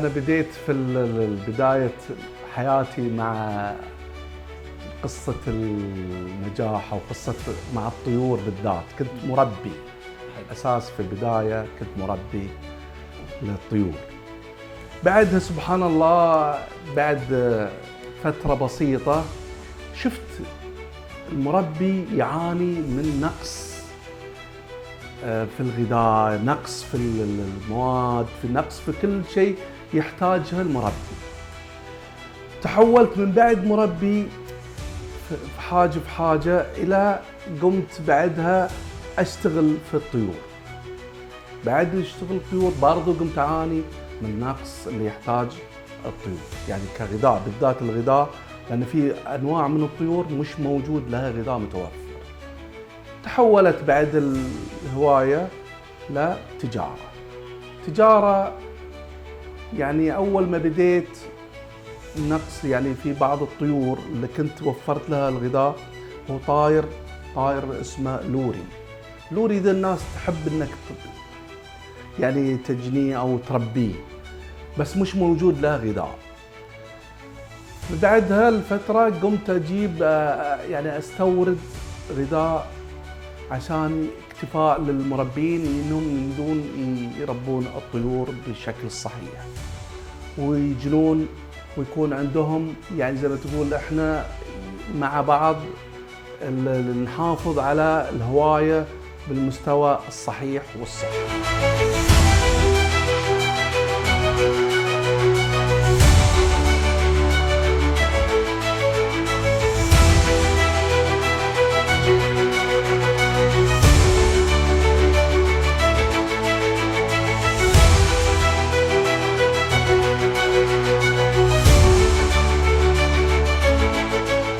أنا بديت في بداية حياتي مع قصة النجاح أو قصة مع الطيور بالذات. كنت مربي أساس في البداية، كنت مربي للطيور. بعدها سبحان الله بعد فترة بسيطة شفت المربي يعاني من نقص في الغذاء، نقص في المواد، في نقص في كل شيء يحتاجها المربي. تحولت من بعد مربي في حاجة إلى قمت بعدها أشتغل في الطيور. بعد أشتغل الطيور برضو قمت أعاني من نقص اللي يحتاج الطيور، يعني كغذاء، بالذات الغذاء، لأن في أنواع من الطيور مش موجود لها غذاء متوفر. تحولت بعد الهواية لتجارة. تجارة يعني أول ما بديت نقص، يعني في بعض الطيور اللي كنت وفرت لها الغذاء هو طائر اسمه لوري. لوري ذا الناس تحب انك يعني تجنيه او تربيه، بس مش موجود له غذاء. بعد هالفترة قمت اجيب يعني استورد غذاء عشان اكتفاء للمربين انهم يريدون يربون الطيور بالشكل الصحيح ويجنون ويكون عندهم، يعني زي ما تقول احنا مع بعض نحافظ على الهواية بالمستوى الصحيح والصحي.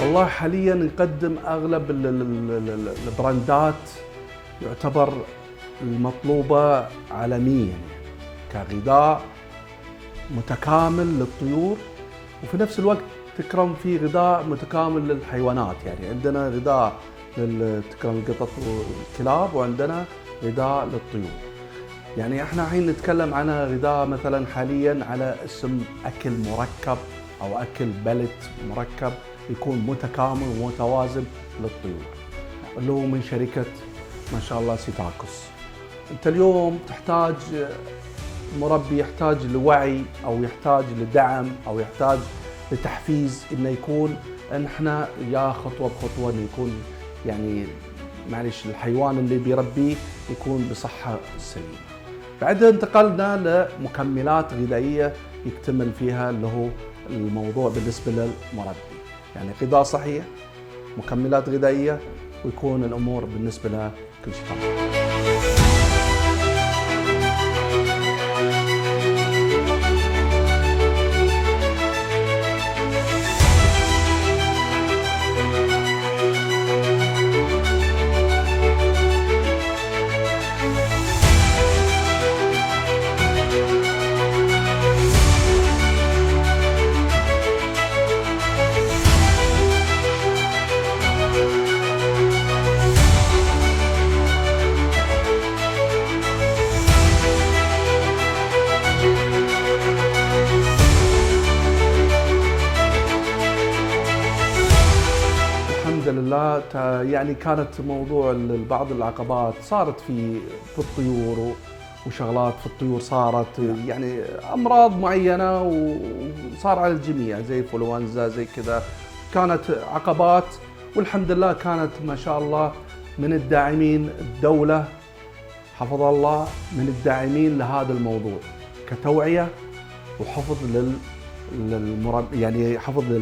والله حاليا نقدم اغلب البراندات يعتبر المطلوبة عالميا كغذاء متكامل للطيور، وفي نفس الوقت تكرم في غذاء متكامل للحيوانات. يعني عندنا غذاء تكرم القطط والكلاب، وعندنا غذاء للطيور. يعني احنا الحين نتكلم عن غذاء مثلا حاليا على اسم اكل مركب او اكل بلت مركب يكون متكامل ومتوازن للطيور، اللي هو من شركة ما شاء الله سيتاكوس. انت اليوم تحتاج مربي، يحتاج لوعي او يحتاج لدعم او يحتاج لتحفيز، انه يكون ان احنا يا خطوة بخطوة انه يكون يعني معلش الحيوان اللي بيربيه يكون بصحة سليمة. بعدها انتقلنا لمكملات غذائية يكتمل فيها اللي هو الموضوع بالنسبة للمربي، يعني غذاء صحيح، مكملات غذائية، ويكون الأمور بالنسبة لها كل شيء تمام. الحمد لله. يعني كانت موضوع بعض العقبات صارت في الطيور وشغلات في الطيور، صارت يعني امراض معينه وصار على الجميع زي انفلونزا زي كذا، كانت عقبات. والحمد لله كانت ما شاء الله من الداعمين، الدوله حفظ الله من الداعمين لهذا الموضوع كتوعيه وحفظ للمربي، يعني حفظ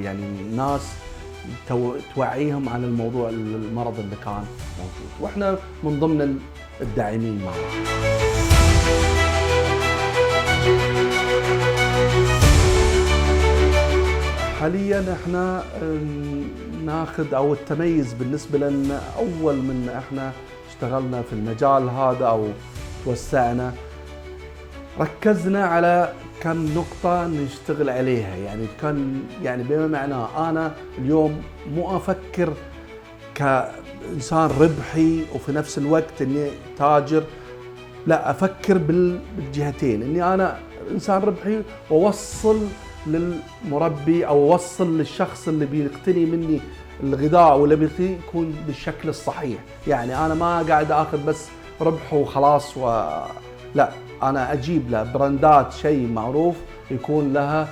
يعني الناس توعيهم عن الموضوع المرض اللي كان موجود، واحنا من ضمن الداعمين معه. حاليا احنا ناخذ او التميز بالنسبه لنا، اول من احنا اشتغلنا في المجال هذا او توسعنا، ركزنا على كم نقطة نشتغل عليها. يعني كان يعني بما معناه أنا اليوم مو أفكر كإنسان ربحي وفي نفس الوقت إني تاجر، لا أفكر بالجهتين، إني أنا انسان ربحي، واوصل للمربي او اوصل للشخص اللي بيقتني مني الغذاء ولا بيقتني يكون بالشكل الصحيح. يعني انا ما قاعد اخذ بس ربح وخلاص لا، انا اجيب له براندات شيء معروف يكون لها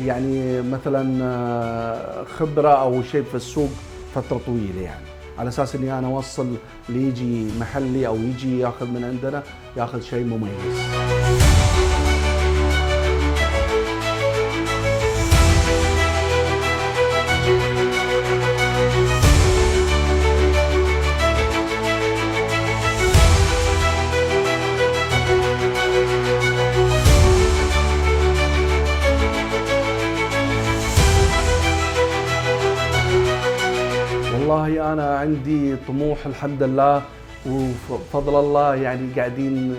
يعني مثلا خبره او شيء في السوق فتره طويله، يعني على اساس اني انا اوصل اللي يجي محلي او يجي ياخذ من عندنا ياخذ شيء مميز. والله أنا عندي طموح الحمد لله وفضل الله، يعني قاعدين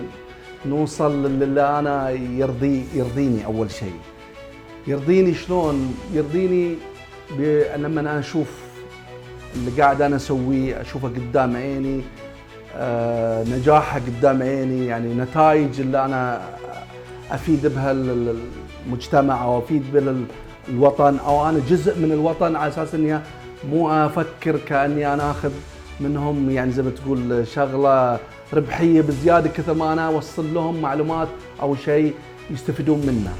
نوصل للي أنا يرضيني. أول شيء يرضيني شلون؟ يرضيني لما أنا أشوف اللي قاعد أنا أسويه، أشوفه قدام عيني، نجاحه قدام عيني، يعني نتائج اللي أنا أفيد بها المجتمع أو أفيد بها الوطن، أو أنا جزء من الوطن، على أساس إني مو افكر كاني انا اخذ منهم يعني زي ما تقول شغله ربحيه بزياده، كثر ما انا اوصل لهم معلومات او شيء يستفيدون منه،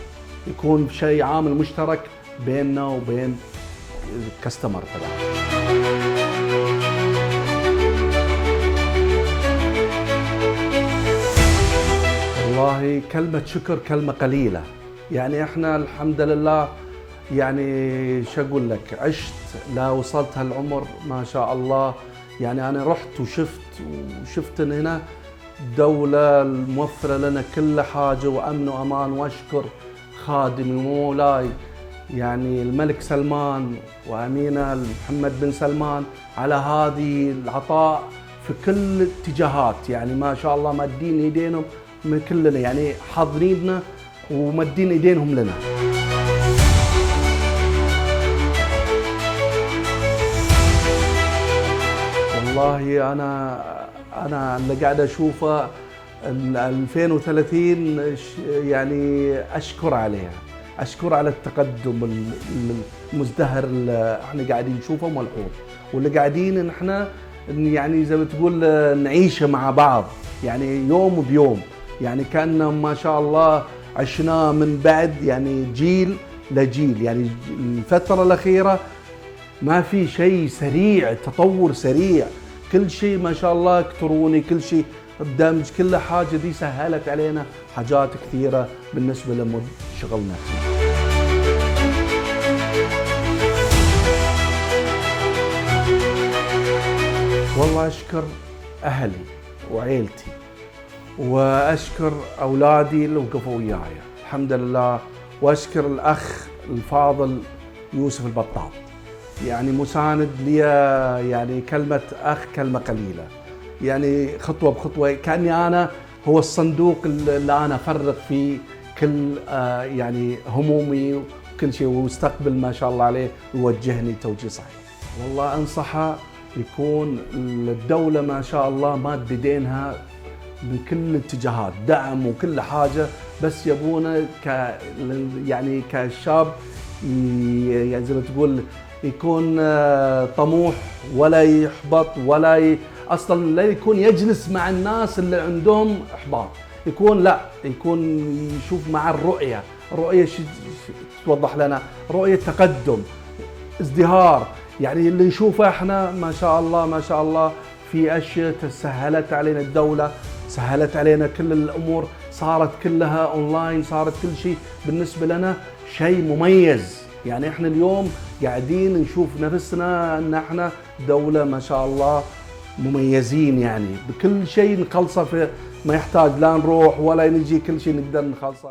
يكون شيء عامل مشترك بيننا وبين الكاستمر تبعنا. والله كلمه شكر كلمه قليله، يعني احنا الحمد لله يعني شو اقول لك، عشت لا وصلت هالعمر ما شاء الله. يعني انا رحت وشفت إن هنا دولة الموفرة لنا كل حاجة وامن وامان، واشكر خادمي ومولاي يعني الملك سلمان وامينه محمد بن سلمان على هذه العطاء في كل الاتجاهات. يعني ما شاء الله مادين ايدينهم من كلنا، يعني حاضنيننا ومدين ايدينهم لنا. والله انا اللي قاعد اشوفه 2030 يعني اشكر عليها، اشكر على التقدم المزدهر اللي احنا قاعدين نشوفه ملحوظ، واللي قاعدين احنا يعني زي ما تقول نعيشه مع بعض، يعني يوم بيوم، يعني كأنه ما شاء الله عشناه من بعد، يعني جيل لجيل. يعني الفترة الأخيرة ما في شيء سريع، تطور سريع، كل شيء ما شاء الله الكتروني، كل شيء الدمج، كل حاجة دي سهلت علينا حاجات كثيرة بالنسبة لشغلنا. والله أشكر أهلي وعيلتي، وأشكر أولادي اللي وقفوا وياي الحمد لله، وأشكر الأخ الفاضل يوسف البطاط، يعني مساند لي، يعني كلمة أخ كلمة قليلة، يعني خطوة بخطوة كأني أنا هو الصندوق اللي أنا أفرغ فيه كل يعني همومي وكل شيء، ويستقبل ما شاء الله عليه ويوجهني توجيه صحيح. والله أنصحه يكون الدولة ما شاء الله ماد يدينها بكل الاتجاهات، دعم وكل حاجة، بس يبونه يعني كشاب يعني زي ما تقول يكون طموح ولا يحبط ولا اصلا لا يكون يجلس مع الناس اللي عندهم احباط، يكون لا، يكون يشوف مع الرؤية توضح لنا رؤية تقدم، ازدهار. يعني اللي نشوفه احنا ما شاء الله ما شاء الله في اشياء سهلت علينا الدولة، سهلت علينا كل الامور، صارت كلها اونلاين، صارت كل شيء بالنسبة لنا شيء مميز. يعني احنا اليوم قاعدين نشوف نفسنا ان احنا دولة ما شاء الله مميزين، يعني بكل شيء نخلصه، في ما يحتاج لا نروح ولا نجي، كل شيء نقدر نخلصه.